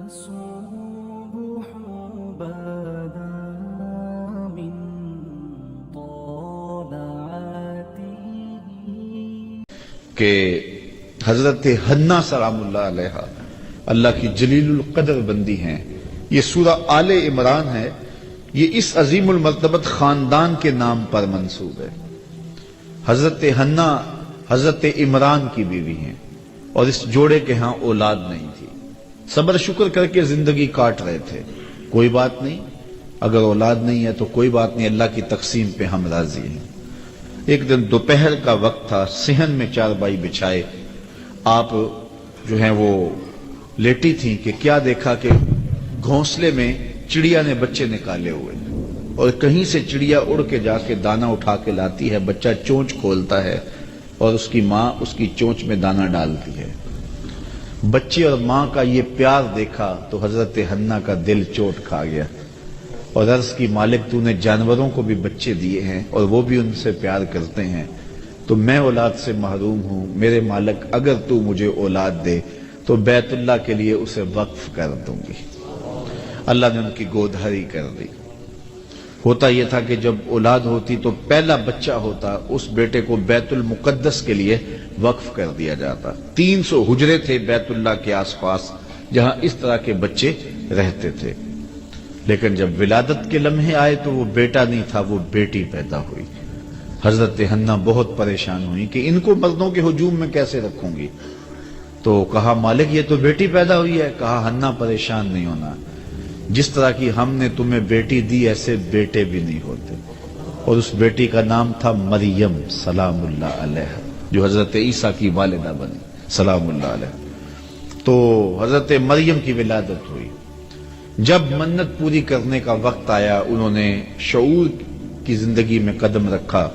الصبح بدا من طلعته کہ حضرت حنا سلام اللہ علیہ اللہ کی جلیل القدر بندی ہیں. یہ سورہ آل عمران ہے. یہ اس عظیم المرتبت خاندان کے نام پر منسوب ہے. حضرت حنا حضرت عمران کی بیوی ہیں اور اس جوڑے کے ہاں اولاد نہیں تھی. صبر شکر کر کے زندگی کاٹ رہے تھے. کوئی بات نہیں، اگر اولاد نہیں ہے تو کوئی بات نہیں، اللہ کی تقسیم پہ ہم راضی ہیں. ایک دن دوپہر کا وقت تھا. صحن میں چارپائی بچھائے آپ جو ہیں وہ لیٹی تھیں کہ کیا دیکھا کہ گھونسلے میں چڑیا نے بچے نکالے ہوئے اور کہیں سے چڑیا اڑ کے جا کے دانا اٹھا کے لاتی ہے. بچہ چونچ کھولتا ہے اور اس کی ماں اس کی چونچ میں دانا ڈالتی ہے. بچے اور ماں کا یہ پیار دیکھا تو حضرت حنا کا دل چوٹ کھا گیا اور عرض کی مالک تو نے جانوروں کو بھی بچے دیے ہیں اور وہ بھی ان سے پیار کرتے ہیں، تو میں اولاد سے محروم ہوں. میرے مالک اگر تو مجھے اولاد دے تو بیت اللہ کے لیے اسے وقف کر دوں گی. اللہ نے ان کی گود ہری کر دی. ہوتا یہ تھا کہ جب اولاد ہوتی تو پہلا بچہ ہوتا اس بیٹے کو بیت المقدس کے لیے وقف کر دیا جاتا. 300 حجرے تھے بیت اللہ کے آس پاس جہاں اس طرح کے بچے رہتے تھے. لیکن جب ولادت کے لمحے آئے تو وہ بیٹا نہیں تھا، وہ بیٹی پیدا ہوئی. حضرت حنا بہت پریشان ہوئی کہ ان کو مردوں کے ہجوم میں کیسے رکھوں گی. تو کہا مالک یہ تو بیٹی پیدا ہوئی ہے. کہا حنا پریشان نہیں ہونا، جس طرح کی ہم نے تمہیں بیٹی دی ایسے بیٹے بھی نہیں ہوتے. اور اس بیٹی کا نام تھا مریم سلام اللہ علیہ، جو حضرت عیسیٰ کی والدہ بنی سلام اللہ علیہ. تو حضرت مریم کی ولادت ہوئی. جب منت پوری کرنے کا وقت آیا، انہوں نے شعور کی زندگی میں قدم رکھا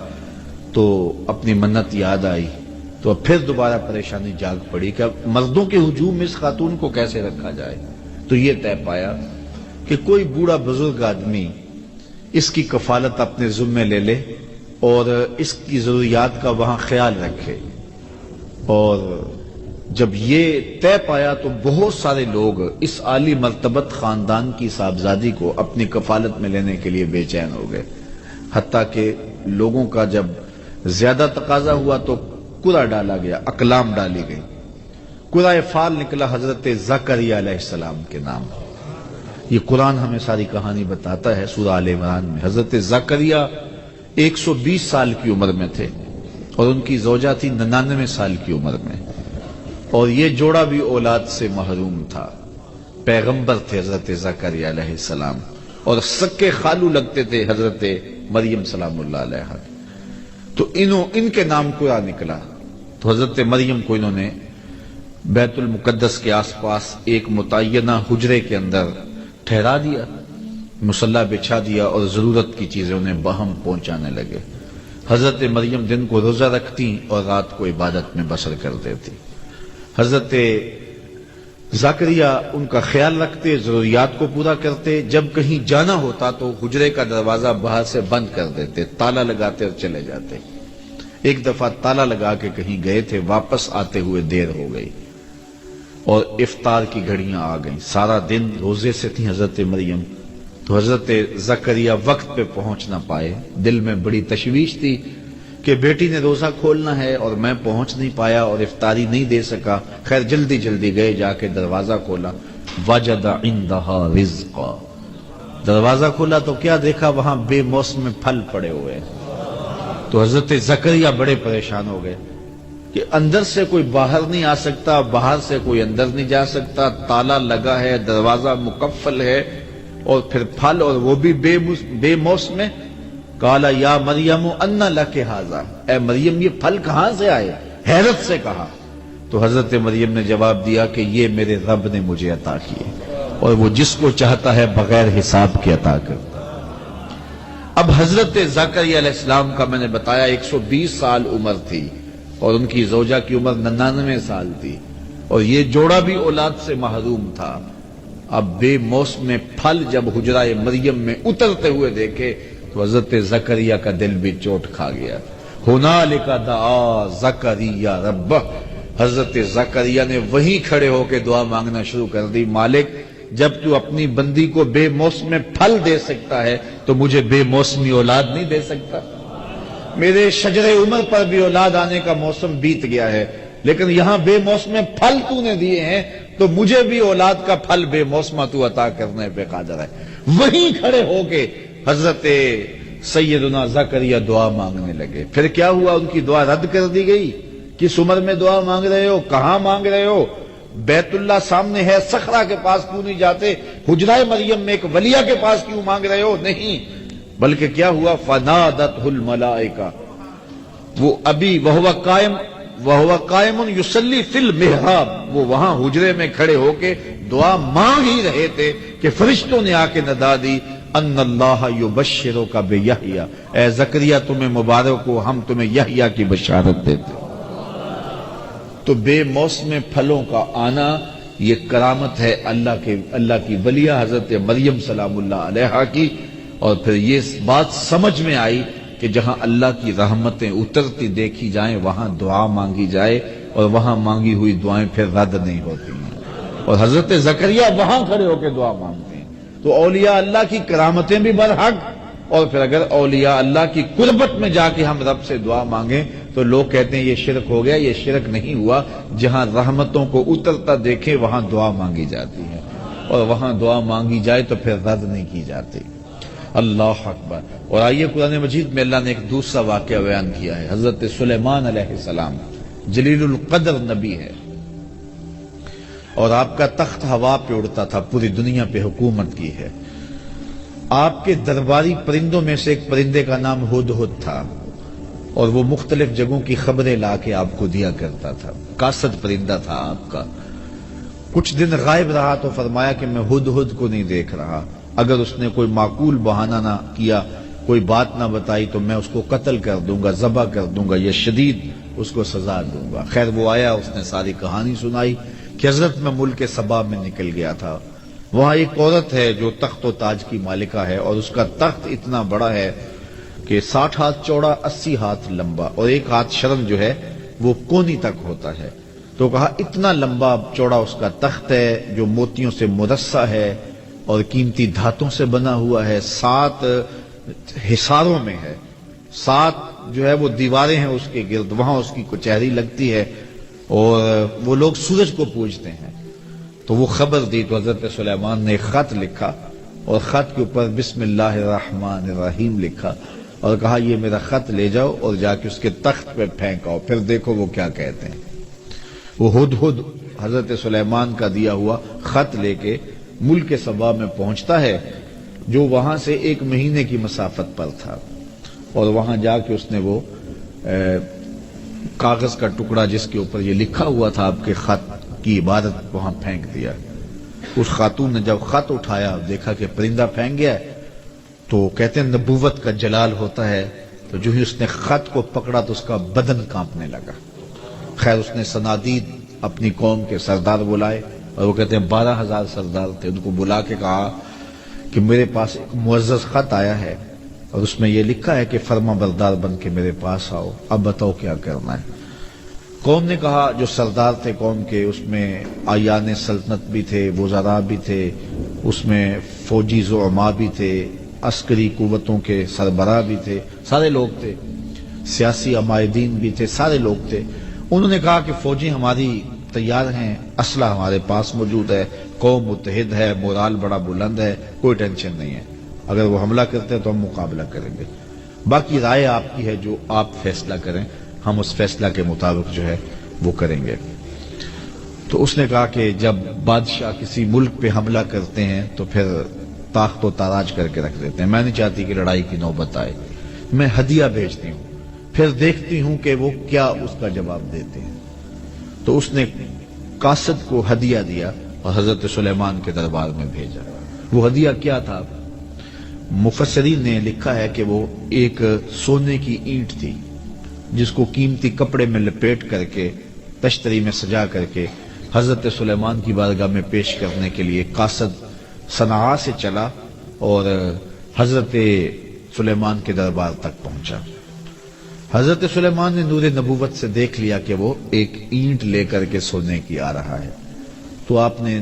تو اپنی منت یاد آئی. تو اب پھر دوبارہ پریشانی جاگ پڑی کہ اب مردوں کے ہجوم میں اس خاتون کو کیسے رکھا جائے. تو یہ طے پایا کہ کوئی بوڑھا بزرگ آدمی اس کی کفالت اپنے ذمے لے لے اور اس کی ضروریات کا وہاں خیال رکھے. اور جب یہ طے پایا تو بہت سارے لوگ اس عالی مرتبت خاندان کی صاحبزادی کو اپنی کفالت میں لینے کے لیے بے چین ہو گئے. حتیٰ کہ لوگوں کا جب زیادہ تقاضا ہوا تو قرعہ ڈالا گیا، اقلام ڈالی گئی. قرعہ فال نکلا حضرت زکریا علیہ السلام کے نام. یہ قرآن ہمیں ساری کہانی بتاتا ہے. سورہ آل عمران میں حضرت زکریا 120 سال کی عمر میں تھے اور ان کی زوجہ تھی 99 سال کی عمر میں، اور یہ جوڑا بھی اولاد سے محروم تھا. پیغمبر تھے حضرت زکریا علیہ السلام اور سکے خالو لگتے تھے حضرت مریم سلام اللہ علیہ. تو ان کے نام قرعہ نکلا. تو حضرت مریم کو انہوں نے بیت المقدس کے آس پاس ایک متعینہ حجرے کے اندر ٹھہرا دیا، مصلی بچھا دیا اور ضرورت کی چیزیں انہیں باہم پہنچانے لگے. حضرت مریم دن کو روزہ رکھتی اور رات کو عبادت میں بسر کر دیتی. حضرت زکریا ان کا خیال رکھتے، ضروریات کو پورا کرتے. جب کہیں جانا ہوتا تو حجرے کا دروازہ باہر سے بند کر دیتے، تالا لگاتے اور چلے جاتے. ایک دفعہ تالا لگا کے کہیں گئے تھے، واپس آتے ہوئے دیر ہو گئی اور افطار کی گھڑیاں آ گئیں. سارا دن روزے سے تھی حضرت مریم. تو حضرت زکریا وقت پہ پہنچ نہ پائے. دل میں بڑی تشویش تھی کہ بیٹی نے روزہ کھولنا ہے اور میں پہنچ نہیں پایا اور افطاری نہیں دے سکا. خیر جلدی جلدی گئے، جا کے دروازہ کھولا. وجد عندها رزقا. دروازہ کھولا تو کیا دیکھا، وہاں بے موسم پھل پڑے ہوئے. تو حضرت زکریا بڑے پریشان ہو گئے کہ اندر سے کوئی باہر نہیں آ سکتا، باہر سے کوئی اندر نہیں جا سکتا، تالا لگا ہے، دروازہ مقفل ہے، اور پھر پھل اور وہ بھی بے موسم میں. قال یا مریم ان لک ھذا. اے مریم یہ پھل کہاں سے آئے؟ حیرت سے کہا. تو حضرت مریم نے جواب دیا کہ یہ میرے رب نے مجھے عطا کیے اور وہ جس کو چاہتا ہے بغیر حساب کے عطا کرتا. اب حضرت زکریا علیہ السلام کا میں نے بتایا 120 سال عمر تھی اور ان کی زوجہ کی عمر 99 سال تھی اور یہ جوڑا بھی اولاد سے محروم تھا. اب بے موسم پھل جب حجرہ مریم میں اترتے ہوئے دیکھے تو حضرت زکریا کا دل بھی چوٹ کھا گیا. ہنالک دعا زکریا ربہ. حضرت زکریا نے وہیں کھڑے ہو کے دعا مانگنا شروع کر دی. مالک جب تو اپنی بندی کو بے موسم پھل دے سکتا ہے تو مجھے بے موسمی اولاد نہیں دے سکتا؟ میرے شجر عمر پر بھی اولاد آنے کا موسم بیت گیا ہے، لیکن یہاں بے موسم پھل تو نے دیے ہیں تو مجھے بھی اولاد کا پھل بے موسمہ تو عطا کرنے پہ قادر ہے۔ وہیں کھڑے ہو کے حضرت سیدنا زکریا دعا مانگنے لگے۔ پھر کیا ہوا؟ ان کی دعا رد کر دی گئی۔ کس عمر میں دعا مانگ رہے ہو؟ کہاں مانگ رہے ہو؟ بیت اللہ سامنے ہے، صخرہ کے پاس کیوں نہیں جاتے؟ حجرہ مریم میں ایک ولیہ کے پاس کیوں مانگ رہے ہو؟ نہیں، بلکہ کیا ہوا؟ فنادتہ الملائکہ، وہ ابھی وہو قائم یصلی فی المحراب، وہ وہاں حجرے میں کھڑے ہو کے دعا مانگ ہی رہے تھے کہ فرشتوں نے آ کے ندا دی، ان اللہ یبشرک بیحییٰ، اے زکریا تمہیں مبارک ہو، ہم تمہیں یحییٰ کی بشارت دیتے۔ تو بے موسم پھلوں کا آنا یہ کرامت ہے اللہ کی ولیہ حضرت مریم سلام اللہ علیہا کی۔ اور پھر یہ بات سمجھ میں آئی کہ جہاں اللہ کی رحمتیں اترتی دیکھی جائیں وہاں دعا مانگی جائے، اور وہاں مانگی ہوئی دعائیں پھر رد نہیں ہوتی ہیں، اور حضرت زکریا وہاں کھڑے ہو کے دعا مانگتے ہیں۔ تو اولیاء اللہ کی کرامتیں بھی برحق، اور پھر اگر اولیاء اللہ کی قربت میں جا کے ہم رب سے دعا مانگیں تو لوگ کہتے ہیں یہ شرک ہو گیا۔ یہ شرک نہیں ہوا، جہاں رحمتوں کو اترتا دیکھے وہاں دعا مانگی جاتی ہے، اور وہاں دعا مانگی جائے تو پھر رد نہیں کی جاتی۔ اللہ اکبر۔ اور آئیے قرآن مجید میں اللہ نے ایک دوسرا واقعہ بیان کیا ہے۔ حضرت سلیمان علیہ السلام جلیل القدر نبی ہے، اور آپ کا تخت ہوا پہ اڑتا تھا، پوری دنیا پہ حکومت کی ہے۔ آپ کے درباری پرندوں میں سے ایک پرندے کا نام ہدہد تھا، اور وہ مختلف جگہوں کی خبریں لا کے آپ کو دیا کرتا تھا۔ قاصد پرندہ تھا آپ کا۔ کچھ دن غائب رہا تو فرمایا کہ میں ہدہد کو نہیں دیکھ رہا، اگر اس نے کوئی معقول بہانہ نہ کیا، کوئی بات نہ بتائی تو میں اس کو قتل کر دوں گا، ذبح کر دوں گا، یا شدید اس کو سزا دوں گا۔ خیر وہ آیا، اس نے ساری کہانی سنائی کہ حضرت میں ملک سبا میں نکل گیا تھا، وہاں ایک عورت ہے جو تخت و تاج کی مالکہ ہے، اور اس کا تخت اتنا بڑا ہے کہ 60 ہاتھ چوڑا، 80 ہاتھ لمبا، اور 1 ہاتھ شرم جو ہے وہ کونی تک ہوتا ہے۔ تو کہا اتنا لمبا چوڑا اس کا تخت ہے جو موتیوں سے مرصع ہے اور قیمتی دھاتوں سے بنا ہوا ہے، 7 حصاروں میں ہے، 7 جو ہے وہ دیواریں ہیں اس کے گرد، وہاں اس کی کچہری لگتی ہے، اور وہ لوگ سورج کو پوجتے ہیں۔ تو وہ خبر دی تو حضرت سلیمان نے ایک خط لکھا، اور خط کے اوپر بسم اللہ الرحمن الرحیم لکھا، اور کہا یہ میرا خط لے جاؤ اور جا کے اس کے تخت پہ پھینکاؤ، پھر دیکھو وہ کیا کہتے ہیں۔ وہ ہدہد حضرت سلیمان کا دیا ہوا خط لے کے ملک سبا میں پہنچتا ہے، جو وہاں سے 1 مہینے کی مسافت پر تھا، اور وہاں جا کے اس نے وہ کاغذ کا ٹکڑا جس کے اوپر یہ لکھا ہوا تھا آپ کے خط کی عبارت وہاں پھینک دیا۔ اس خاتون نے جب خط اٹھایا دیکھا کہ پرندہ پھینک گیا ہے، تو کہتے ہیں نبوت کا جلال ہوتا ہے، تو جو ہی اس نے خط کو پکڑا تو اس کا بدن کانپنے لگا۔ خیر اس نے صنادید اپنی قوم کے سردار بلائے، اور وہ کہتے ہیں 12,000 سردار تھے، ان کو بلا کے کہا کہ میرے پاس ایک معزز خط آیا ہے، اور اس میں یہ لکھا ہے کہ فرما بردار بن کے میرے پاس آؤ، اب بتاؤ کیا کرنا ہے۔ قوم نے کہا، جو سردار تھے قوم کے، اس میں آیان سلطنت بھی تھے، وزراء بھی تھے، اس میں فوجی زعماء بھی تھے، عسکری قوتوں کے سربراہ بھی تھے، سارے لوگ تھے، سیاسی عمائدین بھی تھے، سارے لوگ تھے۔ انہوں نے کہا کہ فوجی ہماری تیار ہیں، اسلحہ ہمارے پاس موجود ہے، قوم متحد ہے، مورال بڑا بلند ہے، کوئی ٹینشن نہیں ہے، اگر وہ حملہ کرتے ہیں تو ہم مقابلہ کریں گے، باقی رائے آپ کی ہے، جو آپ فیصلہ کریں ہم اس فیصلہ کے مطابق جو ہے وہ کریں گے۔ تو اس نے کہا کہ جب بادشاہ کسی ملک پہ حملہ کرتے ہیں تو پھر تاخت و تاراج کر کے رکھ دیتے ہیں، میں نہیں چاہتی کہ لڑائی کی نوبت آئے، میں ہدیہ بھیجتی ہوں، پھر دیکھتی ہوں کہ وہ کیا اس کا جواب دیتے ہیں۔ تو اس نے قاصد کو ہدیہ دیا اور حضرت سلیمان کے دربار میں بھیجا۔ وہ ہدیہ کیا تھا؟ مفسرین نے لکھا ہے کہ وہ ایک سونے کی اینٹ تھی، جس کو قیمتی کپڑے میں لپیٹ کر کے تشتری میں سجا کر کے حضرت سلیمان کی بارگاہ میں پیش کرنے کے لیے قاصد صنعاء سے چلا اور حضرت سلیمان کے دربار تک پہنچا۔ حضرت سلیمان نے نور نبوت سے دیکھ لیا کہ وہ ایک اینٹ لے کر کے سونے کی آ رہا ہے، تو آپ نے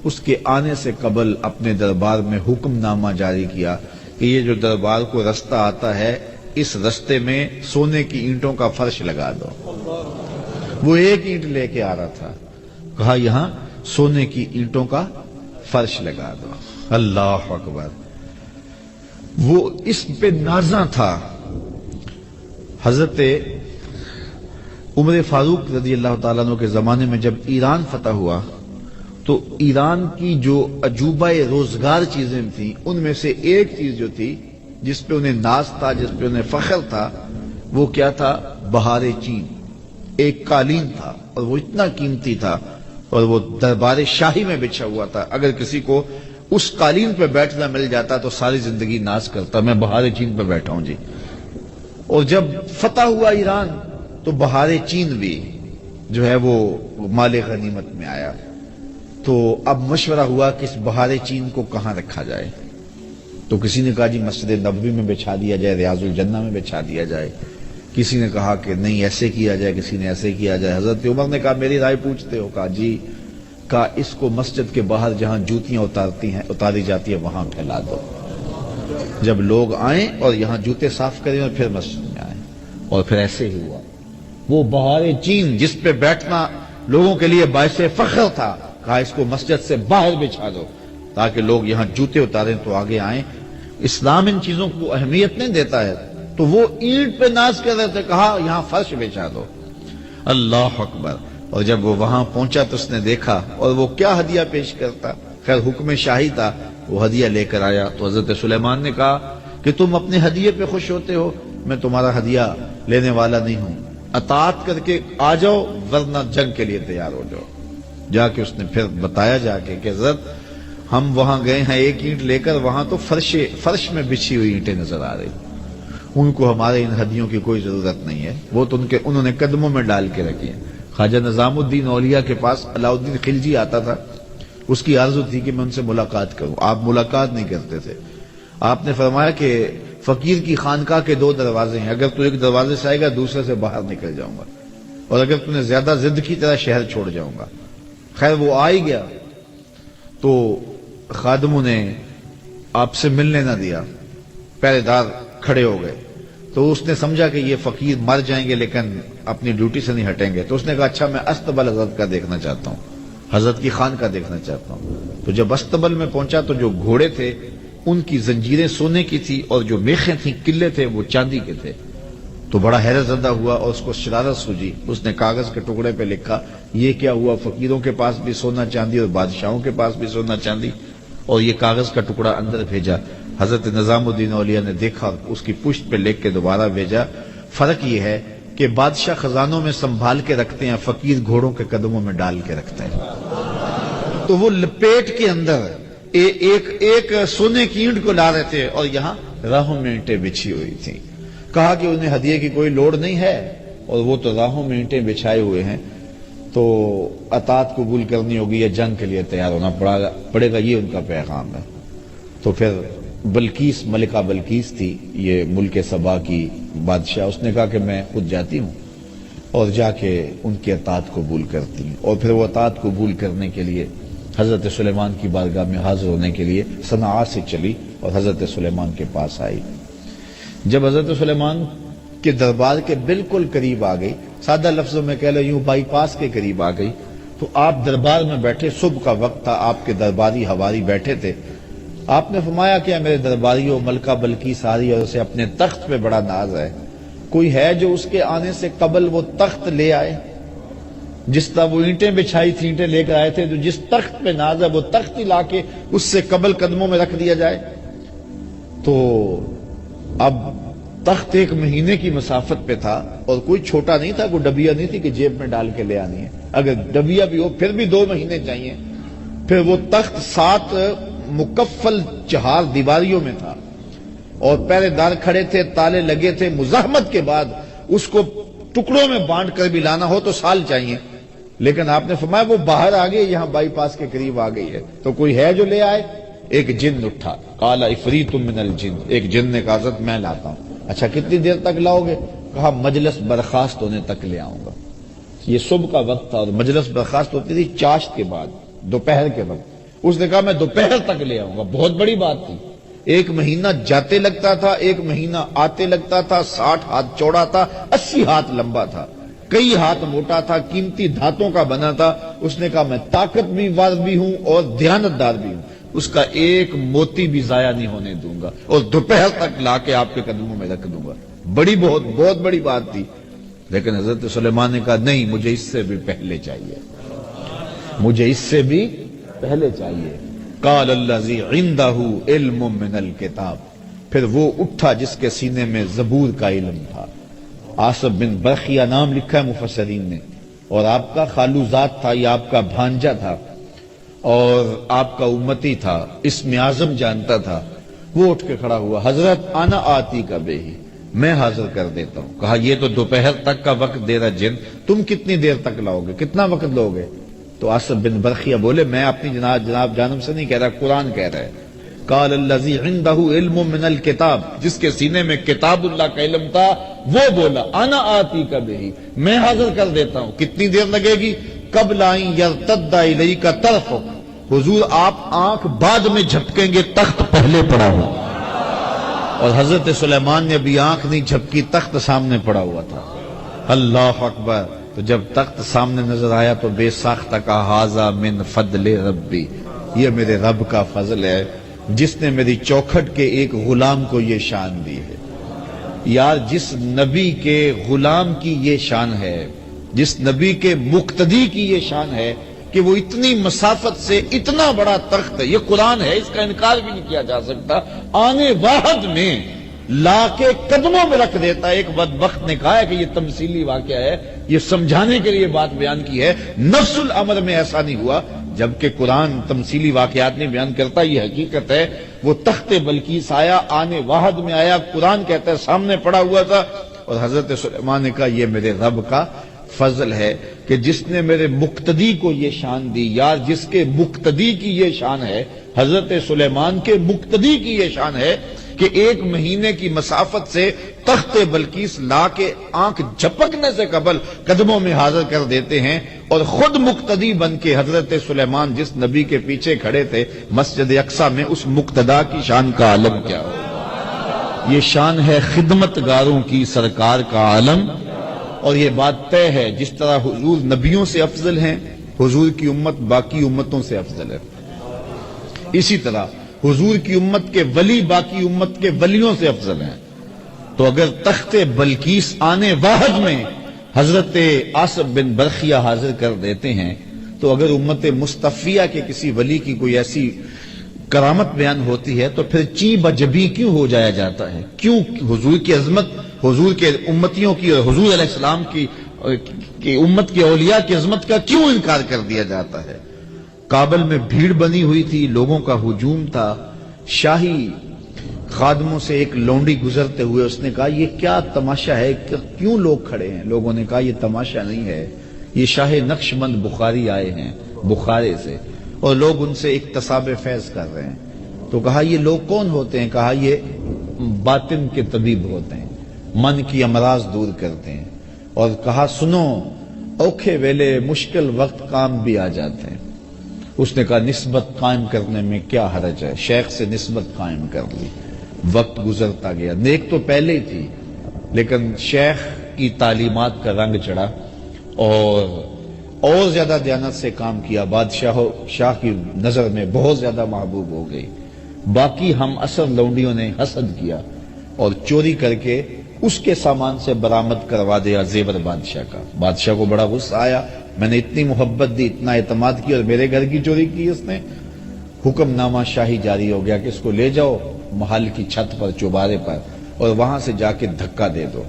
اس کے آنے سے قبل اپنے دربار میں حکم نامہ جاری کیا کہ یہ جو دربار کو رستہ آتا ہے اس رستے میں سونے کی اینٹوں کا فرش لگا دو۔ وہ ایک اینٹ لے کے آ رہا تھا، کہا یہاں سونے کی اینٹوں کا فرش لگا دو۔ اللہ اکبر! وہ اس پہ نازاں تھا۔ حضرت عمر فاروق رضی اللہ تعالیٰ عنہ کے زمانے میں جب ایران فتح ہوا تو ایران کی جو عجوبہ روزگار چیزیں تھیں ان میں سے ایک چیز جو تھی جس پہ انہیں ناز تھا، جس پہ انہیں فخر تھا، وہ کیا تھا؟ بہار چین۔ ایک قالین تھا اور وہ اتنا قیمتی تھا اور وہ دربار شاہی میں بچھا ہوا تھا، اگر کسی کو اس قالین پہ بیٹھنا مل جاتا تو ساری زندگی ناز کرتا، میں بہار چین پہ بیٹھا ہوں جی۔ اور جب فتح ہوا ایران تو بہار چین بھی جو ہے وہ مال غنیمت میں آیا۔ تو اب مشورہ ہوا کہ اس بہار چین کو کہاں رکھا جائے، تو کسی نے کہا جی مسجد نبوی میں بچھا دیا جائے، ریاض الجنہ میں بچھا دیا جائے، کسی نے کہا کہ نہیں ایسے کیا جائے، کسی نے ایسے کیا جائے۔ حضرت عمر نے کہا میری رائے پوچھتے ہو؟ کہا جی۔ کہا اس کو مسجد کے باہر جہاں جوتیاں اتاری جاتی ہیں وہاں پھیلا دو، جب لوگ آئیں اور یہاں جوتے صاف کریں اور پھر مسجد میں آئیں۔ اور پھر ایسے ہی ہوا۔ وہ بہار چین جس پہ بیٹھنا لوگوں کے لیے باعث فخر تھا، کہا اس کو مسجد سے باہر بچھا دو تاکہ لوگ یہاں جوتے اتاریں تو آگے آئیں۔ اسلام ان چیزوں کو اہمیت نہیں دیتا ہے، تو وہ اینٹ پہ ناز کر رہے تھے، کہا یہاں فرش بچھا دو۔ اللہ اکبر! اور جب وہ وہاں پہنچا تو اس نے دیکھا، اور وہ کیا ہدیہ پیش کرتا؟ خیر حکم شاہی تھا، وہ ہدیہ لے کر آیا۔ تو حضرت سلیمان نے کہا کہ تم اپنے ہدیے پہ خوش ہوتے ہو، میں تمہارا ہدیہ لینے والا نہیں ہوں، اطاعت کر کے آ جاؤ ورنہ جنگ کے لیے تیار ہو جاؤ۔ جا کے اس نے پھر بتایا جا کے کہ حضرت ہم وہاں گئے ہیں ایک اینٹ لے کر، وہاں تو فرش میں بچھی ہوئی اینٹیں نظر آ رہی، ان کو ہمارے ان ہدیوں کی کوئی ضرورت نہیں ہے، وہ تو انہوں نے قدموں میں ڈال کے رکھی ہیں۔ خواجہ نظام الدین اولیاء کے پاس علاؤ الدین خلجی آتا تھا، اس کی آرزو تھی کہ میں ان سے ملاقات کروں، آپ ملاقات نہیں کرتے تھے۔ آپ نے فرمایا کہ فقیر کی خانقاہ کے دو دروازے ہیں، اگر تو ایک دروازے سے آئے گا دوسرے سے باہر نکل جاؤں گا، اور اگر تو نے زیادہ ضد کی طرح شہر چھوڑ جاؤں گا۔ خیر وہ آ ہی گیا تو خادموں نے آپ سے ملنے نہ دیا، پہرے دار کھڑے ہو گئے، تو اس نے سمجھا کہ یہ فقیر مر جائیں گے لیکن اپنی ڈیوٹی سے نہیں ہٹیں گے، تو اس نے کہا اچھا میں استبل حضرت کا دیکھنا چاہتا ہوں، حضرت کی خان کا دیکھنا چاہتا ہوں۔ تو جب استبل میں پہنچا تو جو گھوڑے تھے ان کی زنجیریں سونے کی تھی اور جو میخیں تھیں قلعے تھے وہ چاندی کے تھے۔ تو بڑا حیرت زدہ ہوا اور اس کو شرارت سوجی، اس نے کاغذ کے ٹکڑے پہ لکھا یہ کیا ہوا، فقیروں کے پاس بھی سونا چاندی اور بادشاہوں کے پاس بھی سونا چاندی، اور یہ کاغذ کا ٹکڑا اندر بھیجا۔ حضرت نظام الدین اولیاء نے دیکھا، اس کی پشت پہ لکھ کے دوبارہ بھیجا۔ فرق یہ ہے کہ بادشاہ خزانوں میں سنبھال کے رکھتے ہیں، فقیر گھوڑوں کے قدموں میں ڈال کے رکھتے ہیں۔ تو وہ لپیٹ کے اندر ایک سونے کی اینٹ کو لا رہے تھے اور یہاں راہوں میں اینٹیں بچھی ہوئی تھیں۔ کہا کہ انہیں ہدیے کی کوئی لوڑ نہیں ہے اور وہ تو راہوں میں اینٹیں بچھائے ہوئے ہیں، تو اطاعت قبول کرنی ہوگی یا جنگ کے لیے تیار ہونا پڑے گا، یہ ان کا پیغام ہے۔ تو پھر بلقیس، ملکہ بلقیس تھی یہ ملک سبا کی بادشاہ، اس نے کہا کہ میں خود جاتی ہوں اور جا کے ان کی اطاعت قبول کرتی ہوں، اور پھر وہ اطاعت قبول کرنے کے لیے حضرت سلیمان کی بارگاہ میں حاضر ہونے کے لیے صنعاء سے چلی اور حضرت سلیمان کے پاس آئی۔ جب حضرت سلیمان کے دربار کے بالکل قریب آ گئی، سادہ لفظوں میں کہہ لو یوں بائی پاس کے قریب آ گئی، تو آپ دربار میں بیٹھے، صبح کا وقت تھا، آپ کے درباری حواری بیٹھے تھے۔ آپ نے فرمایا کہ میرے درباریوں، ملکہ بلقیس آ رہی ہے اور اسے اپنے تخت پہ بڑا ناز ہے، کوئی ہے جو اس کے آنے سے قبل وہ تخت لے آئے؟ جس طرح وہ اینٹیں بچھائی تھی، اینٹیں لے کر آئے تھے، تو جس تخت پہ ناز ہے وہ تخت ہی لا کے اس سے قبل قدموں میں رکھ دیا جائے۔ تو اب تخت 1 مہینے کی مسافت پہ تھا اور کوئی چھوٹا نہیں تھا، کوئی ڈبیا نہیں تھی کہ جیب میں ڈال کے لے آنی ہے، اگر ڈبیا بھی ہو پھر بھی 2 مہینے چاہیے۔ پھر وہ تخت 7 مکفل چہار دیواریوں میں تھا اور پہرے دار کھڑے تھے، تالے لگے تھے، مزاحمت کے بعد اس کو ٹکڑوں میں بانٹ کر بھی لانا ہو تو سال چاہیے، لیکن آپ نے فرمایا وہ باہر آ گئی، یہاں بائی پاس کے قریب آ گئی ہے، تو کوئی ہے جو لے آئے؟ ایک جن اٹھا، قال عفریت من الجن، ایک جن نے کہا حضرت میں لاتا ہوں۔ اچھا کتنی دیر تک لاؤ گے؟ کہا مجلس برخاست ہونے تک لے آؤں گا۔ یہ صبح کا وقت تھا اور مجلس برخاست ہوتی تھی چاشت کے بعد، دوپہر کے وقت، اس نے کہا میں دوپہر تک لے آؤں گا. بہت بڑی بات تھی. 1 مہینہ جاتے لگتا تھا، 1 مہینہ آتے لگتا تھا. 60 ہاتھ چوڑا تھا، 80 ہاتھ لمبا تھا، کئی ہاتھ موٹا تھا، قیمتی دھاتوں کا بنا تھا. اس نے کہا میں طاقت بھی وار بھی ہوں اور دیانتدار بھی ہوں، اس کا ایک موتی بھی ضائع نہیں ہونے دوں گا، اور دوپہر تک لا کے آپ کے قدموں میں رکھ دوں گا. بہت بڑی بات تھی. لیکن حضرت سلیمان نے کہا نہیں، مجھے اس سے بھی پہلے چاہیے، مجھے اس سے بھی پہلے چاہیے. قال الذی عندہ علم من الکتاب. پھر وہ اٹھا جس کے سینے میں زبور کا علم تھا. آصف بن برخیہ نام لکھا ہے مفسرین نے، اور آپ کا خالوزاد تھا، یہ آپ کا بھانجا تھا اور آپ کا امتی تھا، اسم اعظم جانتا تھا. وہ اٹھ کے کھڑا ہوا، حضرت انا آتی کا بے ہی، میں حاضر کر دیتا ہوں. کہا یہ تو دوپہر تک کا وقت دے رہا جن، تم کتنی دیر تک لاؤ گے، کتنا وقت لو گے؟ تو آصف بن برخیہ بولے میں اپنی جناب جانب سے نہیں کہہ رہا، قرآن کہہ رہا ہے. قال الذی عنده علم من الکتاب، جس کے سینے میں کتاب اللہ کا علم تھا وہ بولا انا آتی کا بہ، میں حاضر کر دیتا ہوں. کتنی دیر لگے گی؟ قبل ان یرتد الیک طرفک، حضور آپ آنکھ بعد میں جھپکیں گے، تخت پہلے پڑا ہوا. اور حضرت سلیمان نے ابھی آنکھ نہیں جھپکی، تخت سامنے پڑا ہوا تھا. اللہ اکبر. تو جب تخت سامنے نظر آیا تو بے ساختہ کہا ھذا من فضل ربی، یہ میرے رب کا فضل ہے جس نے میری چوکھٹ کے ایک غلام کو یہ شان دی ہے. یار جس نبی کے غلام کی یہ شان ہے، جس نبی کے مقتدی کی یہ شان ہے کہ وہ اتنی مسافت سے اتنا بڑا تخت ہے، یہ قرآن ہے، اس کا انکار بھی نہیں کیا جا سکتا، آنے واحد میں لا کے قدموں میں رکھ دیتا ہے. ایک بدبخت نے کہا ہے کہ یہ تمثیلی واقعہ ہے، یہ سمجھانے کے لیے بات بیان کی ہے. نفس الامر میں ایسا نہیں ہوا، جبکہ قرآن تمثیلی واقعات نہیں بیان کرتا، یہ حقیقت ہے. وہ تخت بلقیس آیا، آنے واحد میں آیا، قرآن کہتا ہے سامنے پڑا ہوا تھا. اور حضرت سلیمان نے کہا یہ میرے رب کا فضل ہے کہ جس نے میرے مقتدی کو یہ شان دی. یار جس کے مقتدی کی یہ شان ہے، حضرت سلیمان کے مقتدی کی یہ شان ہے کہ 1 مہینے کی مسافت سے تخت بلقیس لا کے آنکھ جھپکنے سے قبل قدموں میں حاضر کر دیتے ہیں. اور خود مقتدی بن کے حضرت سلیمان جس نبی کے پیچھے کھڑے تھے مسجد اقصی میں، اس مقتدا کی شان کا عالم کیا ہو. یہ شان ہے خدمت گاروں کی سرکار کا عالم. اور یہ بات طے ہے جس طرح حضور نبیوں سے افضل ہیں، حضور کی امت باقی امتوں سے افضل ہے. اسی طرح حضور کی امت کے ولی باقی امت کے ولیوں سے افضل ہیں. تو اگر تخت بلقیس آنے واحد میں حضرت آصف بن برخیہ حاضر کر دیتے ہیں، تو اگر امت مصطفیہ کے کسی ولی کی کوئی ایسی کرامت بیان ہوتی ہے تو پھر چی بجبی کیوں ہو جایا جاتا ہے؟ کیوں حضور کی عظمت، حضور کے امتیوں کی اور حضور علیہ السلام کی امت کے اولیاء کی عظمت کا کیوں انکار کر دیا جاتا ہے؟ کابل میں بھیڑ بنی ہوئی تھی، لوگوں کا ہجوم تھا. شاہی خادموں سے ایک لونڈی گزرتے ہوئے اس نے کہا یہ کیا تماشا ہے، کیوں لوگ کھڑے ہیں؟ لوگوں نے کہا یہ تماشا نہیں ہے، یہ شاہ نقش بند بخاری آئے ہیں بخارے سے، اور لوگ ان سے اکتساب فیض کر رہے ہیں. تو کہا یہ لوگ کون ہوتے ہیں؟ کہا یہ باطن کے طبیب ہوتے ہیں، من کی امراض دور کرتے ہیں. اور کہا سنو، اوکھے ویلے مشکل وقت کام بھی آ جاتے ہیں. اس نے کہا نسبت قائم کرنے میں کیا حرج ہے؟ شیخ سے نسبت قائم کر لی. وقت گزرتا گیا، نیک تو پہلے ہی تھی لیکن شیخ کی تعلیمات کا رنگ چڑھا اور زیادہ دیانت سے کام کیا. شاہ کی نظر میں بہت زیادہ محبوب ہو گئی. باقی ہم اثر لونڈیوں نے حسد کیا اور چوری کر کے اس کے سامان سے برآمد کروا دیا زیور بادشاہ کا. بادشاہ کو بڑا غصہ آیا، میں نے اتنی محبت دی، اتنا اعتماد کیا اور میرے گھر کی چوری کی اس نے. حکم نامہ شاہی جاری ہو گیا کہ اس کو لے جاؤ محل کی چھت پر، چوبارے پر، اور وہاں سے جا کے دھکا دے دو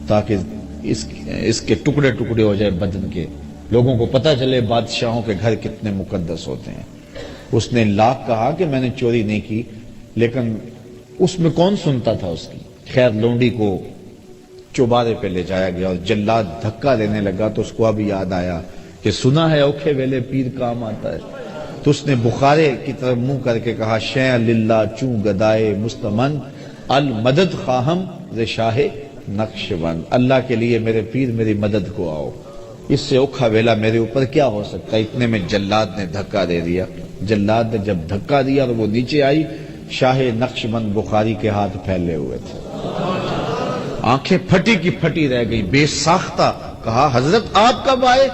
تاکہ اس کے ٹکڑے ٹکڑے ہو جائے بدن کے، لوگوں کو پتہ چلے بادشاہوں کے گھر کتنے مقدس ہوتے ہیں. اس نے لاکھ کہا کہ میں نے چوری نہیں کی، لیکن اس میں کون سنتا تھا اس کی. خیر لونڈی کو چوبارے پہ لے جایا گیا اور جلاد دھکا دینے لگا تو اس کو اب یاد آیا کہ سنا ہے اوکھے ویلے پیر کام آتا ہے. تو اس نے بخارے کی طرف منہ کر کے کہا شیع للہ چوں گدائے مستمن المدد خواہم ز شاہ نقشبند، اللہ کے لیے میرے پیر میری مدد کو آؤ. اس سے اوکھا ویلا میرے اوپر کیا ہو سکتا ہے؟ اتنے میں جلاد نے دھکا دے دیا. جلاد نے جب دھکا دیا اور وہ نیچے آئی، شاہ نقشبند بخاری کے ہاتھ پھیلے ہوئے تھے. آنکھیں پھٹی کی پھٹی رہ گئی، بے ساختہ. کہا حضرت آپ کب آئے؟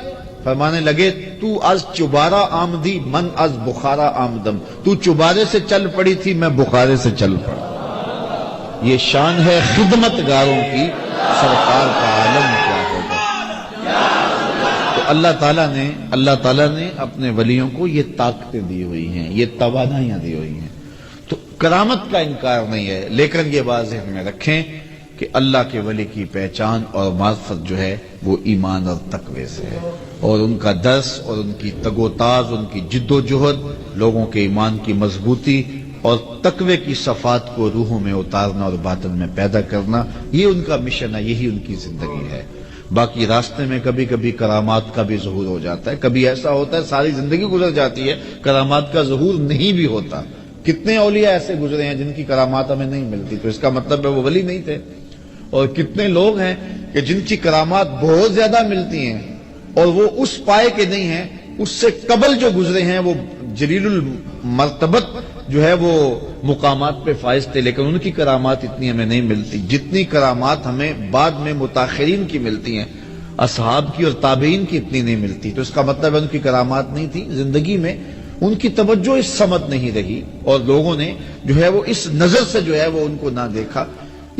فرمانے لگے تو از چبارہ آمدی من از بخارا آمدم. تو چبارے سے چل پڑی تھی، میں بخارے سے چل پڑا. یہ شان ہے خدمت گاروں کی، سرکار کا عالم کیا ہوگا. تو اللہ تعالیٰ نے اپنے ولیوں کو یہ طاقتیں دی ہوئی ہیں، یہ توانائیاں دی ہوئی ہیں. تو کرامت کا انکار نہیں ہے، لیکن یہ بات ذہن میں رکھیں کہ اللہ کے ولی کی پہچان اور معرفت جو ہے وہ ایمان اور تقوی سے ہے، اور ان کا درس اور ان کی تگ و تاز، ان کی جد و جہد لوگوں کے ایمان کی مضبوطی اور تقوی کی صفات کو روحوں میں اتارنا اور باطن میں پیدا کرنا، یہ ان کا مشن ہے، یہی ان کی زندگی ہے. باقی راستے میں کبھی کبھی کرامات کا بھی ظہور ہو جاتا ہے، کبھی ایسا ہوتا ہے ساری زندگی گزر جاتی ہے کرامات کا ظہور نہیں بھی ہوتا. کتنے اولیاء ایسے گزرے ہیں جن کی کرامات ہمیں نہیں ملتی، تو اس کا مطلب ہے وہ ولی نہیں تھے. اور کتنے لوگ ہیں کہ جن کی کرامات بہت زیادہ ملتی ہیں اور وہ اس پائے کے نہیں ہیں، اس سے قبل جو گزرے ہیں وہ جلیل المرتبت جو ہے وہ مقامات پہ فائز تھے، لیکن ان کی کرامات اتنی ہمیں نہیں ملتی جتنی کرامات ہمیں بعد میں متاخرین کی ملتی ہیں. اصحاب کی اور تابعین کی اتنی نہیں ملتی. تو اس کا مطلب ہے ان کی کرامات نہیں تھی، زندگی میں ان کی توجہ اس سمت نہیں رہی اور لوگوں نے جو ہے وہ اس نظر سے جو ہے وہ ان کو نہ دیکھا.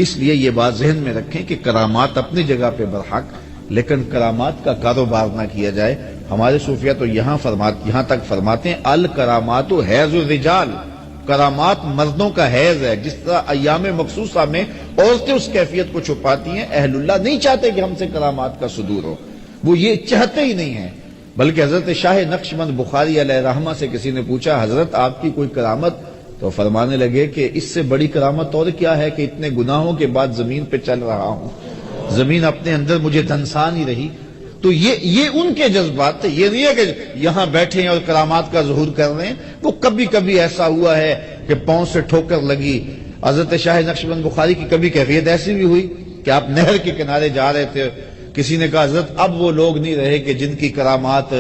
اس لیے یہ بات ذہن میں رکھیں کہ کرامات اپنی جگہ پہ برحق، لیکن کرامات کا کاروبار نہ کیا جائے. ہمارے صوفیہ تو یہاں تک فرماتے ہیں الکرامات حیض الرجال، کرامات مردوں کا حیض ہے. جس طرح ایام مخصوصہ میں عورتیں اس کیفیت کو چھپاتی ہیں، اہل اللہ نہیں چاہتے کہ ہم سے کرامات کا صدور ہو، وہ یہ چاہتے ہی نہیں ہیں. بلکہ حضرت شاہ نقشبند بخاری علیہ رحمہ سے کسی نے پوچھا حضرت آپ کی کوئی کرامت؟ تو فرمانے لگے کہ اس سے بڑی کرامت اور کیا ہے کہ اتنے گناہوں کے بعد زمین پہ چل رہا ہوں، زمین اپنے اندر مجھے دھنسا نہیں رہی. تو یہ ان کے جذبات تھے. یہ نہیں ہے کہ یہاں بیٹھے ہیں اور کرامات کا ظہور کر رہے ہیں. وہ کبھی کبھی ایسا ہوا ہے کہ پاؤں سے ٹھوکر لگی. حضرت شاہ نقشبند بخاری کی کبھی کیفیت ایسی بھی ہوئی کہ آپ نہر کے کنارے جا رہے تھے، کسی نے کہا حضرت اب وہ لوگ نہیں رہے کہ جن کی کرامات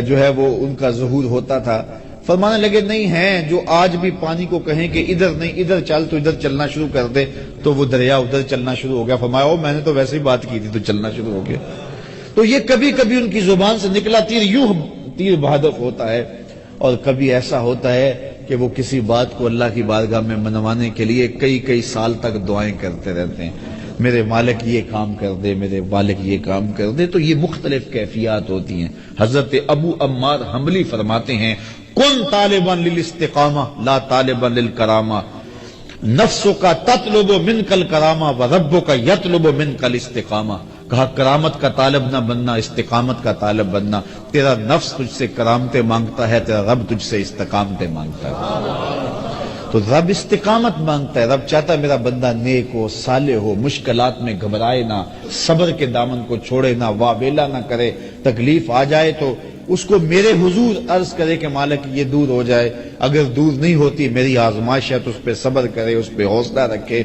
جو ہے وہ ان کا ظہور ہوتا تھا. فرمانے لگے نہیں ہیں جو آج بھی پانی کو کہیں کہ ادھر نہیں ادھر چل تو ادھر چلنا شروع کر دے تو وہ دریا ادھر چلنا شروع ہو گیا. فرمایا میں نے تو ویسے ہی بات کی تھی تو چلنا شروع ہو گیا. تو یہ کبھی کبھی ان کی زبان سے نکلا تیر یوں تیر بہادر ہوتا ہے، اور کبھی ایسا ہوتا ہے کہ وہ کسی بات کو اللہ کی بارگاہ میں منوانے کے لیے کئی سال تک دعائیں کرتے رہتے ہیں، میرے مالک یہ کام کر دے، میرے مالک یہ کام کر دے. تو یہ مختلف کیفیات ہوتی ہیں. حضرت ابو عمار حنبلی فرماتے ہیں کن طالبا للاستقامہ لا طالبا للکرامہ، نفسوں کا تطلب منک الکرامہ وربک یطلب منک الاستقامہ. کہا کرامت کا طالب نہ بننا، استقامت کا طالب بننا. تیرا نفس تجھ سے کرامتیں مانگتا ہے، تیرا رب تجھ سے استقامتیں مانگتا ہے. تو رب استقامت مانگتا ہے، رب چاہتا ہے میرا بندہ نیک ہو، صالح ہو، مشکلات میں گھبرائے نہ، صبر کے دامن کو چھوڑے نہ، واویلا نہ کرے. تکلیف آ جائے تو اس کو میرے حضور عرض کرے کہ مالک یہ دور ہو جائے، اگر دور نہیں ہوتی میری آزمائش ہے تو اس پہ صبر کرے، اس پہ حوصلہ رکھے.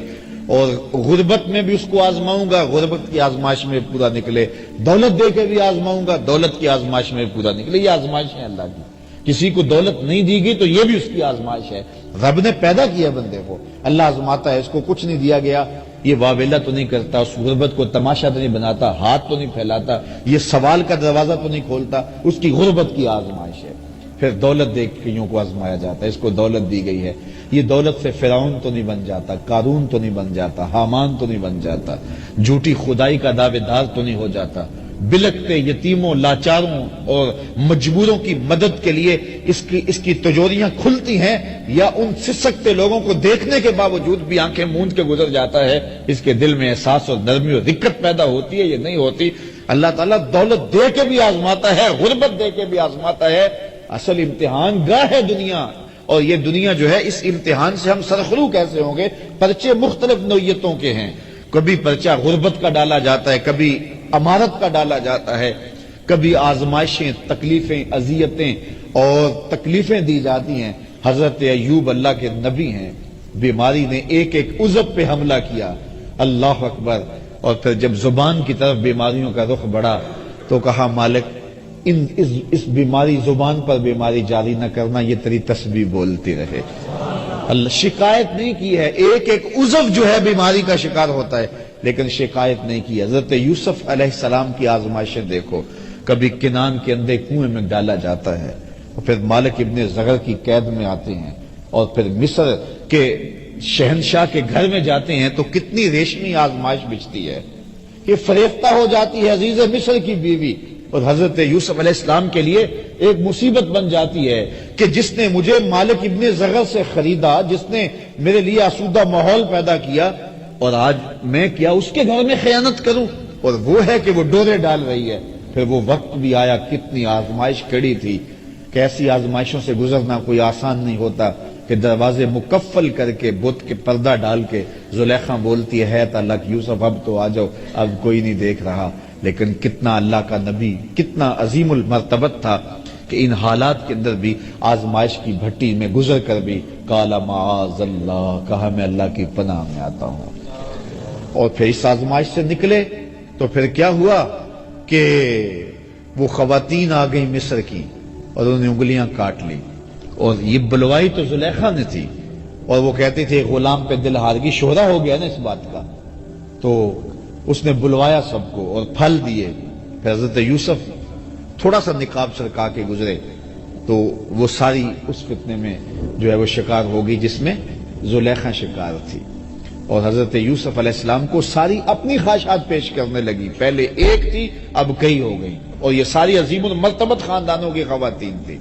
اور غربت میں بھی اس کو آزماؤں گا، غربت کی آزمائش میں پورا نکلے. دولت دے کے بھی آزماؤں گا، دولت کی آزمائش میں پورا نکلے. یہ آزمائش ہے اللہ کی. کسی کو دولت نہیں دی گئی تو یہ بھی اس کی آزمائش ہے. رب نے پیدا کیا بندے کو، اللہ آزماتا ہے. اس کو کچھ نہیں دیا گیا، یہ واویلا تو نہیں کرتا، اس غربت کو تماشا تو نہیں بناتا، ہاتھ تو نہیں پھیلاتا، یہ سوال کا دروازہ تو نہیں کھولتا. اس کی غربت کی آزمائش ہے. پھر دولت دے کے کئیوں کو آزمایا جاتا ہے. اس کو دولت دی گئی ہے، یہ دولت سے فرعون تو نہیں بن جاتا، قارون تو نہیں بن جاتا، حامان تو نہیں بن جاتا، جھوٹی خدائی کا دعوے دار تو نہیں ہو جاتا. بلکتے یتیموں، لاچاروں اور مجبوروں کی مدد کے لیے اس کی تجوریاں کھلتی ہیں، یا ان سسکتے لوگوں کو دیکھنے کے باوجود بھی آنکھیں موند کے گزر جاتا ہے. اس کے دل میں احساس اور نرمی اور رقت پیدا ہوتی ہے، یہ نہیں ہوتی. اللہ تعالیٰ دولت دے کے بھی آزماتا ہے، غربت دے کے بھی آزماتا ہے. اصل امتحان گاہ ہے دنیا، اور یہ دنیا جو ہے اس امتحان سے ہم سرخرو کیسے ہوں گے؟ پرچے مختلف نوعیتوں کے ہیں. کبھی پرچہ غربت کا ڈالا جاتا ہے، کبھی امارت کا ڈالا جاتا ہے، کبھی آزمائشیں، تکلیفیں، اذیتیں اور تکلیفیں دی جاتی ہیں. حضرت ایوب اللہ کے نبی ہیں، بیماری نے ایک عضو پہ حملہ کیا، اللہ اکبر. اور پھر جب زبان کی طرف بیماریوں کا رخ بڑھا تو کہا مالک اس بیماری زبان پر بیماری جاری نہ کرنا، یہ تیری تسبیح بولتی رہے۔ اللہ شکایت نہیں کی ہے، ایک ایک عضو جو ہے بیماری کا شکار ہوتا ہے، لیکن شکایت نہیں کی۔ حضرت یوسف علیہ السلام کی آزمائشیں دیکھو، کبھی کنان کے اندھے کنویں میں ڈالا جاتا ہے، اور پھر مالک ابن زغر کی قید میں آتے ہیں، اور پھر مصر کے شہنشاہ کے گھر میں جاتے ہیں تو کتنی ریشمی آزمائش بچتی ہے کہ فریفتہ ہو جاتی ہے عزیز مصر کی بیوی، اور حضرت یوسف علیہ السلام کے لیے ایک مصیبت بن جاتی ہے کہ جس نے مجھے مالک ابن زغر سے خریدا، جس نے میرے لیے آسودہ ماحول پیدا کیا، اور آج میں کیا اس کے گھر میں خیانت کروں، اور وہ ہے کہ وہ ڈورے ڈال رہی ہے۔ پھر وہ وقت بھی آیا، کتنی آزمائش کڑی تھی کہ ایسی آزمائشوں سے گزرنا کوئی آسان نہیں ہوتا کہ دروازے مکفل کر کے بت کے پردہ ڈال کے زلیخا بولتی ہے تعلق یوسف اب تو آ جاؤ، اب کوئی نہیں دیکھ رہا۔ لیکن کتنا اللہ کا نبی، کتنا عظیم المرتبت تھا کہ ان حالات کے اندر بھی آزمائش کی بھٹی میں گزر کر بھی قال معاذ اللہ، کہا میں اللہ کی پناہ میں آتا ہوں۔ اور پھر اس آزمائش سے نکلے تو پھر کیا ہوا کہ وہ خواتین آ گئی مصر کی اور انہوں نے انگلیاں کاٹ لی، اور یہ بلوائی تو زلیخا نے تھی، اور وہ کہتی تھی غلام پہ دل ہار گئی، شہرا ہو گیا نا اس بات کا، تو اس نے بلوایا سب کو اور پھل دیے۔ پھر حضرت یوسف تھوڑا سا نقاب سرکا کے گزرے تو وہ ساری اس فتنے میں جو ہے وہ شکار ہو گئی جس میں زلیخا شکار تھی، اور حضرت یوسف علیہ السلام کو ساری اپنی خواہشات پیش کرنے لگی، پہلے ایک تھی اب کئی ہو گئی، اور یہ ساری عظیم المرتبت خاندانوں کی خواتین تھی۔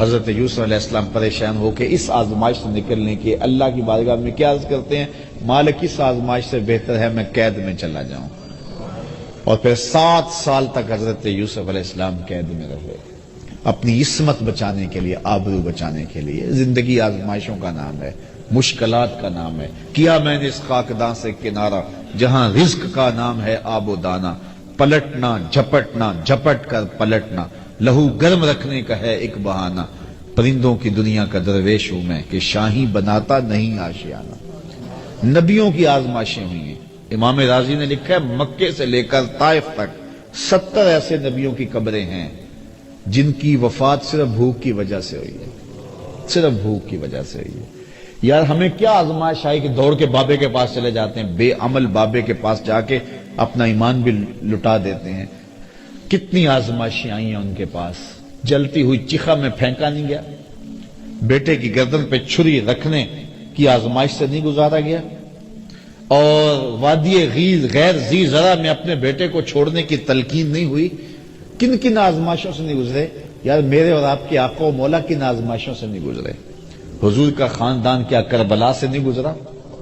حضرت یوسف علیہ السلام پریشان ہو کے اس آزمائش سے نکلنے کے اللہ کی بارگاہ میں کیا عرض کرتے ہیں، مالک اس آزمائش سے بہتر ہے میں قید میں چلا جاؤں۔ اور پھر 7 سال تک حضرت یوسف علیہ السلام قید میں رہے، اپنی عصمت بچانے کے لیے، آبرو بچانے کے لیے۔ زندگی آزمائشوں کا نام ہے، مشکلات کا نام ہے۔ کیا میں نے اس خاکداں سے کنارہ جہاں رزق کا نام ہے آب و دانا، پلٹنا جھپٹنا جھپٹ کر پلٹنا، لہو گرم رکھنے کا ہے ایک بہانہ، پرندوں کی دنیا کا درویش ہوں میں کہ شاہی بناتا نہیں آشیانہ۔ نبیوں کی آزمائشیں ہوئی ہیں، امام رازی نے لکھا ہے مکے سے لے کر طائف تک 70 ایسے نبیوں کی قبریں ہیں جن کی وفات صرف بھوک کی وجہ سے ہوئی ہے، صرف بھوک کی وجہ سے ہوئی ہے۔ یار ہمیں کیا آزمائش آئی کہ دوڑ کے بابے کے پاس چلے جاتے ہیں، بے عمل بابے کے پاس جا کے اپنا ایمان بھی لٹا دیتے ہیں۔ کتنی آزمائشیں آئی ہیں ان کے پاس، جلتی ہوئی چیخا میں پھینکا نہیں گیا، بیٹے کی گردن پہ چھری رکھنے کی آزمائش سے نہیں گزارا گیا، اور وادی غیر ذی زرع میں اپنے بیٹے کو چھوڑنے کی تلقین نہیں ہوئی۔ کن کن آزمائشوں سے نہیں گزرے یار، میرے اور آپ کے آقا و مولا کن آزمائشوں سے نہیں گزرے؟ حضور کا خاندان کیا کربلا سے نہیں گزرا؟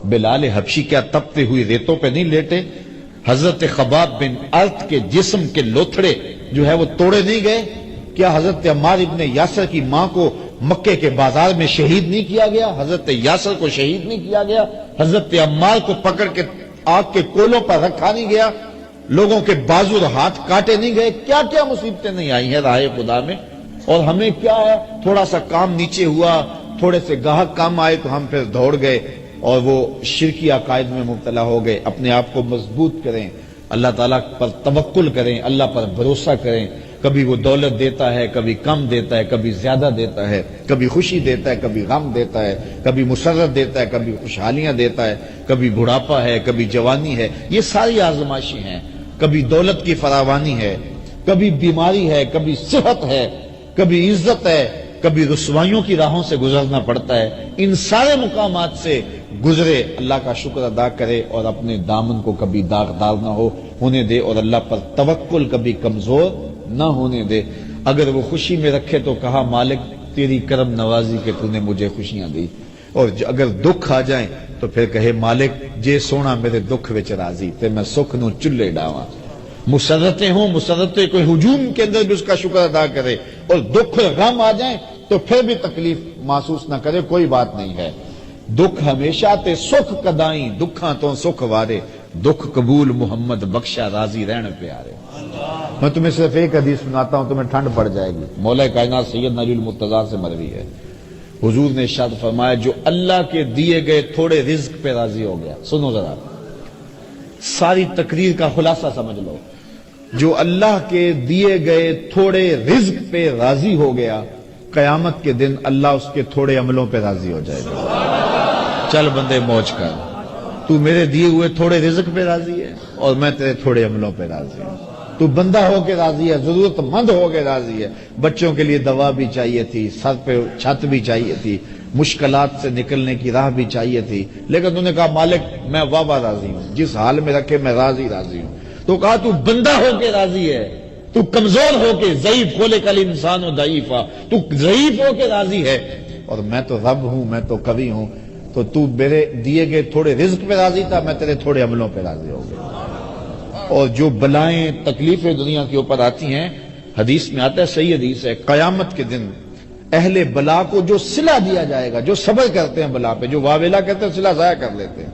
بلال حبشی کیا تپتے ہوئی ریتوں پہ نہیں لیٹے؟ حضرت خباب بن ارت کے جسم کے لوتھڑے جو ہے وہ توڑے نہیں گئے؟ کیا حضرت عمار ابن یاسر کی ماں کو مکے کے بازار میں شہید نہیں کیا گیا؟ حضرت یاسر کو شہید نہیں کیا گیا؟ حضرت عمار کو پکڑ کے آگ کے کولوں پر رکھا نہیں گیا؟ لوگوں کے بازو اور ہاتھ کاٹے نہیں گئے؟ کیا کیا مصیبتیں نہیں آئی ہیں راہ خدا میں؟ اور ہمیں کیا ہے، تھوڑا سا کام نیچے ہوا، تھوڑے سے گاہک کام آئے تو ہم پھر دوڑ گئے اور وہ شرکی عقائد میں مبتلا ہو گئے۔ اپنے آپ کو مضبوط کریں، اللہ تعالیٰ پر توکل کریں، اللہ پر بھروسہ کریں۔ کبھی وہ دولت دیتا ہے، کبھی کم دیتا ہے، کبھی زیادہ دیتا ہے، کبھی خوشی دیتا ہے، کبھی غم دیتا ہے، کبھی مسرت دیتا ہے، کبھی خوشحالیاں دیتا ہے، کبھی بڑھاپا ہے، کبھی جوانی ہے۔ یہ ساری آزمائشیں ہیں، کبھی دولت کی فراوانی ہے، کبھی بیماری ہے، کبھی صحت ہے، کبھی عزت ہے، کبھی رسوائیوں کی راہوں سے گزرنا پڑتا ہے۔ ان سارے مقامات سے گزرے، اللہ کا شکر ادا کرے اور اپنے دامن کو کبھی داغدار نہ ہونے دے، اور اللہ پر توکل کبھی کمزور نہ ہونے دے۔ اگر وہ خوشی میں رکھے تو کہا مالک تیری کرم نوازی کہ تو نے مجھے خوشیاں دی، اور اگر دکھ آ جائیں تو پھر کہے مالک جے سونا میرے دکھ وچ راضی تے میں سکھ نو چلے ڈاواں۔ مسرتیں ہوں، مسرتیں کوئی ہجوم کے اندر بھی اس کا شکر ادا کرے، اور دکھ غم آ جائیں تو پھر بھی تکلیف محسوس نہ کرے، کوئی بات نہیں ہے۔ دکھ ہمیشہ تے سکھ کدائیں، دکھاں تو سکھ وارے، دکھ قبول محمد بخشا راضی رہن پیارے۔ میں تمہیں صرف ایک حدیث سناتا ہوں، تمہیں ٹھنڈ پڑ جائے گی، مولا کائنات سید نبی المرتضیٰ سے مروی ہے۔ حضور نے ارشاد فرمایا جو اللہ کے دیے گئے تھوڑے رزق پہ راضی ہو گیا، سنو ذرا، ساری تقریر کا خلاصہ سمجھ لو، جو اللہ کے دیے گئے تھوڑے رزق پہ راضی ہو گیا، قیامت کے دن اللہ اس کے تھوڑے عملوں پہ راضی ہو جائے گا۔ چل بندے موج کر، تو میرے دیے ہوئے تھوڑے رزق پہ راضی ہے اور میں تیرے تھوڑے عملوں پہ راضی ہوں۔ تو بندہ ہو کے راضی ہے، ضرورت مند ہو کے راضی ہے۔ بچوں کے لیے دوا بھی چاہیے تھی، سر پہ چھت بھی چاہیے تھی، مشکلات سے نکلنے کی راہ بھی چاہیے تھی، لیکن انہوں نے کہا مالک میں واہ راضی ہوں، جس حال میں رکھے میں راضی ہوں۔ تو کہا تو بندہ ہو کے راضی ہے، تو کمزور ہو کے، ضعیف خلق الانسان ضعیفا، تو ضعیف ہو کے راضی ہے، اور میں تو رب ہوں، میں تو کبھی ہوں، تو میرے دیے گئے تھوڑے رزق پہ راضی تھا، میں تیرے تھوڑے عملوں پہ راضی ہو گیا۔ اور جو بلائیں تکلیفیں دنیا کے اوپر آتی ہیں، حدیث میں آتا ہے، صحیح حدیث ہے، قیامت کے دن اہل بلا کو جو صلہ دیا جائے گا، جو صبر کرتے ہیں بلا پہ، جو واویلا کہتے ہیں صلہ ضائع کر لیتے ہیں،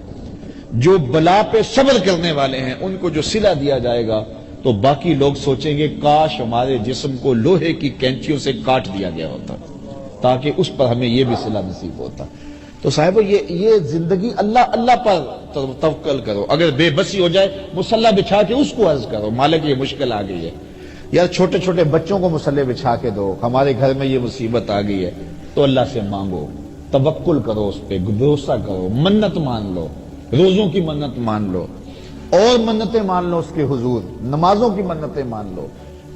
جو بلا پہ صبر کرنے والے ہیں ان کو جو صلہ دیا جائے گا، تو باقی لوگ سوچیں گے کاش ہمارے جسم کو لوہے کی کینچیوں سے کاٹ دیا گیا ہوتا تاکہ اس پر ہمیں یہ بھی صلہ نصیب ہوتا۔ تو صاحب یہ زندگی اللہ پر توکل کرو، اگر بے بسی ہو جائے مصلی بچھا کے اس کو عرض کرو مالک یہ مشکل آ گئی ہے، یار چھوٹے چھوٹے بچوں کو مصلی بچھا کے دو، ہمارے گھر میں یہ مصیبت آ گئی ہے، تو اللہ سے مانگو، توکل کرو، اس پہ بھروسہ کرو، منت مان لو، روزوں کی منت مان لو، اور منتیں مان لو اس کے حضور، نمازوں کی منتیں مان لو،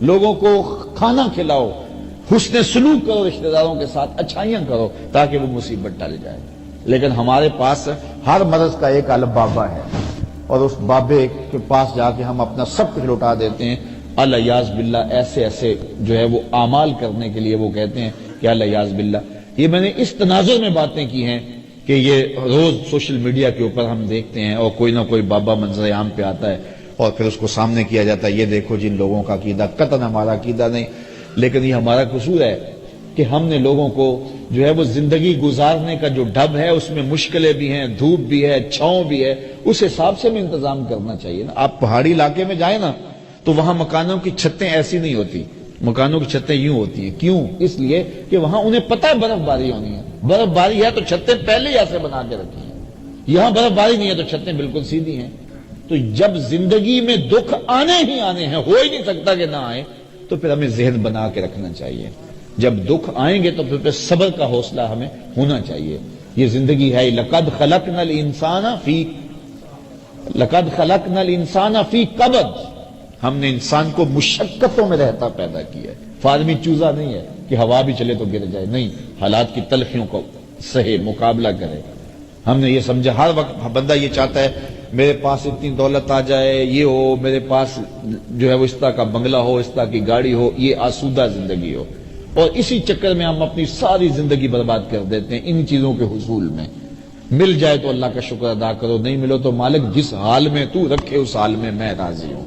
لوگوں کو کھانا کھلاؤ، حسن سلوک کرو، رشتہ داروں کے ساتھ اچھائیاں کرو تاکہ وہ مصیبت ٹال جائے۔ لیکن ہمارے پاس ہر مرض کا ایک الگ بابا ہے، اور اس بابے کے پاس جا کے ہم اپنا سب کچھ لوٹا دیتے ہیں، الیاذ باللہ، ایسے جو ہے وہ اعمال کرنے کے لیے وہ کہتے ہیں کہ الیاذ باللہ۔ یہ میں نے اس تناظر میں باتیں کی ہیں کہ یہ روز سوشل میڈیا کے اوپر ہم دیکھتے ہیں اور کوئی نہ کوئی بابا منظر عام پہ آتا ہے اور پھر اس کو سامنے کیا جاتا ہے، یہ دیکھو جن لوگوں کا عقیدہ، قطعاً ہمارا عقیدہ نہیں، لیکن یہ ہمارا قصور ہے کہ ہم نے لوگوں کو جو ہے وہ زندگی گزارنے کا جو ڈھب ہے اس میں مشکلیں بھی ہیں، دھوپ بھی ہے، چھاؤں بھی ہے، اس حساب سے بھی انتظام کرنا چاہیے نا۔ آپ پہاڑی علاقے میں جائیں نا تو وہاں مکانوں کی چھتیں ایسی نہیں ہوتی، مکانوں کی چھتیں یوں ہوتی ہیں، کیوں؟ اس لیے کہ وہاں انہیں پتہ ہے برف باری ہونی ہے، برف باری ہے تو چھتیں پہلے ہی ایسے بنا کے رکھی ہیں، یہاں برف باری نہیں ہے تو چھتیں بالکل سیدھی ہیں۔ تو جب زندگی میں دکھ آنے ہی آنے ہیں، ہو ہی نہیں سکتا کہ نہ آئے، تو پھر ہمیں ذہن بنا کے رکھنا چاہیے، جب دکھ آئیں گے تو پھر صبر کا حوصلہ ہمیں ہونا چاہیے۔ یہ زندگی ہے، لقد خلقنا الانسان فی کبد، ہم نے انسان کو مشقتوں میں رہتا پیدا کیا ہے، فارمی چوزا نہیں ہے کہ ہوا بھی چلے تو گر جائے، نہیں، حالات کی تلخیوں کو سہے، مقابلہ کرے۔ ہم نے یہ سمجھا، ہر وقت بندہ یہ چاہتا ہے میرے پاس اتنی دولت آ جائے، یہ ہو، میرے پاس جو ہے وہ اس طرح کا بنگلہ ہو، اس طرح کی گاڑی ہو، یہ آسودہ زندگی ہو، اور اسی چکر میں ہم اپنی ساری زندگی برباد کر دیتے ہیں ان چیزوں کے حصول میں۔ مل جائے تو اللہ کا شکر ادا کرو، نہیں ملو تو مالک جس حال میں تو رکھے اس حال میں میں راضی ہوں۔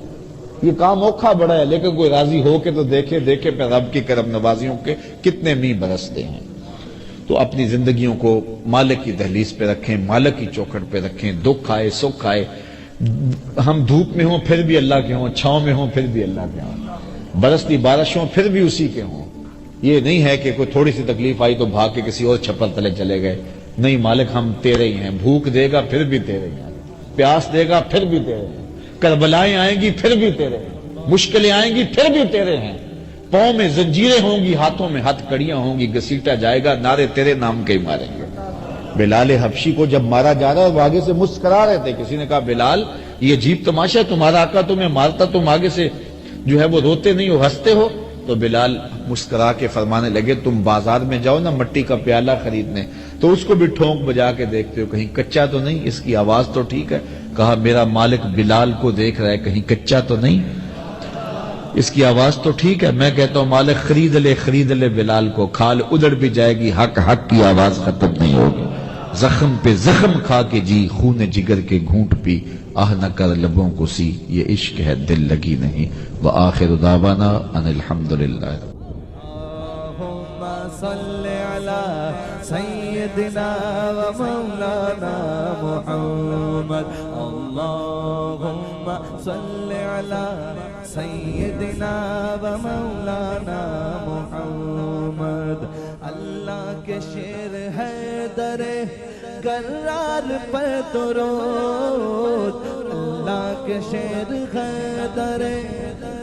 یہ کام اوکھا بڑا ہے، لیکن کوئی راضی ہو کے تو دیکھے پہ رب کی کرم نوازیوں کے کتنے می برستے ہیں۔ تو اپنی زندگیوں کو مالک کی دہلیز پہ رکھیں، مالک کی چوکھٹ پہ رکھیں، دکھ آئے سکھ آئے، ہم دھوپ میں ہوں پھر بھی اللہ کے ہوں، چھاؤں میں ہوں پھر بھی اللہ کے ہوں، برستی بارش ہوں پھر بھی اسی کے ہوں۔ یہ نہیں ہے کہ کوئی تھوڑی سی تکلیف آئی تو بھاگ کے کسی اور چھپر تلے چلے گئے، نہیں، مالک ہم تیرے ہی ہیں، بھوک دے گا پھر بھی تیرے ہیں، پیاس دے گا پھر بھی تیرے ہیں، کربلائیں آئیں گی پھر بھی تیرے ہیں، مشکلیں آئیں گی پھر بھی تیرے ہیں، پاؤں میں زنجیریں ہوں گی، ہاتھوں میں ہتھ کڑیاں ہوں گی، گھسیٹا جائے گا، نعرے تیرے نام کے ہی ماریں گے۔ بلال حبشی کو جب مارا جا رہا ہے وہ آگے سے مسکرا رہے تھے، کسی نے کہا بلال یہ عجیب تماشا ہے، تمہارا آقا تمہیں مارتا تم آگے سے جو ہے وہ روتے نہیں ہو، ہنستے ہو؟ تو بلال مسکرا کے فرمانے لگے تم بازار میں جاؤ نا مٹی کا پیالہ خریدنے، تو اس کو بھی ٹھونک بجا کے دیکھتے ہو کہیں کچا تو نہیں، اس کی آواز تو ٹھیک ہے؟ کہا میرا مالک بلال کو دیکھ رہا ہے، کہیں کچا تو نہیں، اس کی آواز تو ٹھیک ہے؟ میں کہتا ہوں مالک خرید لے بلال کو، کھال ادڑ بھی جائے گی، حق کی آواز ختم نہیں ہوگی، زخم پہ زخم کھا کے جی، خون جگر کے گھونٹ پی، آہ نہ کر لبوں کو سی، یہ عشق ہے دل لگی نہیں، وآخر دعوانا ان الحمدللہ۔ اللہم صلی علی سیدنا و مولانا محمد، اللہم صلی علی سیدنا و مولانا محمد۔ اللہ کے شیر ہے در کرار پر درود، اللہ کے شیر ہے در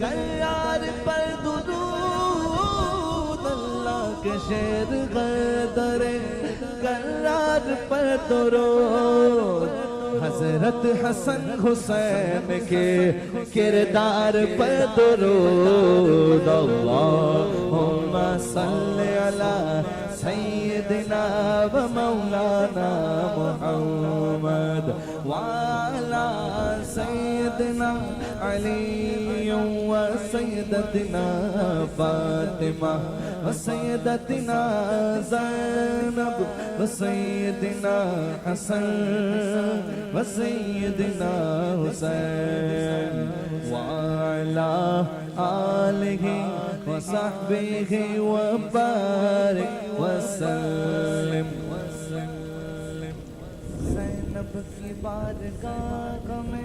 کرار پر درود اللہ کے شیر قدر کرار پر درود حضرت حسن حسین کے کردار پر درود اللہم صلی علی سیدنا و مولانا محمد وعلی سیدنا علی و سیدتنا فاطمہ و سیدتنا زینب و سیدنا حسن و سیدنا حسین وعلی آلہ و صحبہ و بارک وسلم زینب کی بارگاہ میں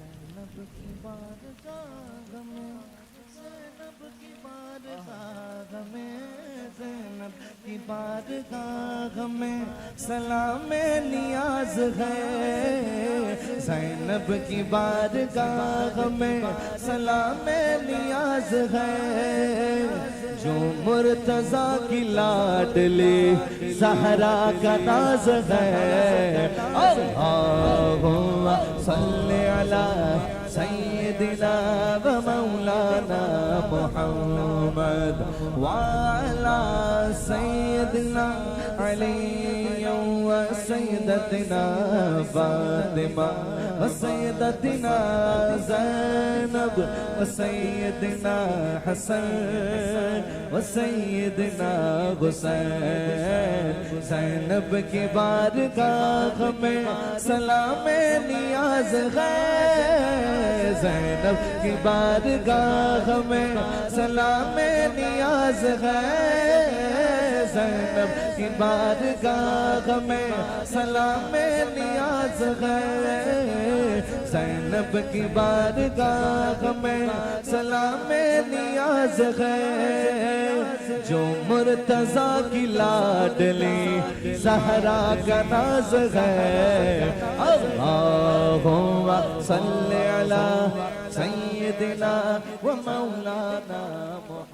زینب کی بارگاہ میں زینب کی بارگاہ میں زینب کی بارگاہ میں سلام نیاز ہے زینب کی بارگاہ میں سلام نیاز ہے جو مرتضیٰ کی لاڈلی زہرا کا ناز ہے اللہم صلی علی سیدنا و مولانا محمد وعلی سیدنا علی و سیدتنا فاطمہ و سیدتنا زینب و سیدنا حسن و سیدنا حسین زینب کی بارگاہ میں سلام نیاز ہے زینب کی بارگاہ میں سلام نیاز ہے زینب کی بارگاہ میں سلام نیاز ہے زینب کی بارگاہ میں سلام نیاز ہے جو مرتضیٰ کی لاڈلی زہرا کا ناز ہے اللہم صلی علی سیدنا و مولانا محمد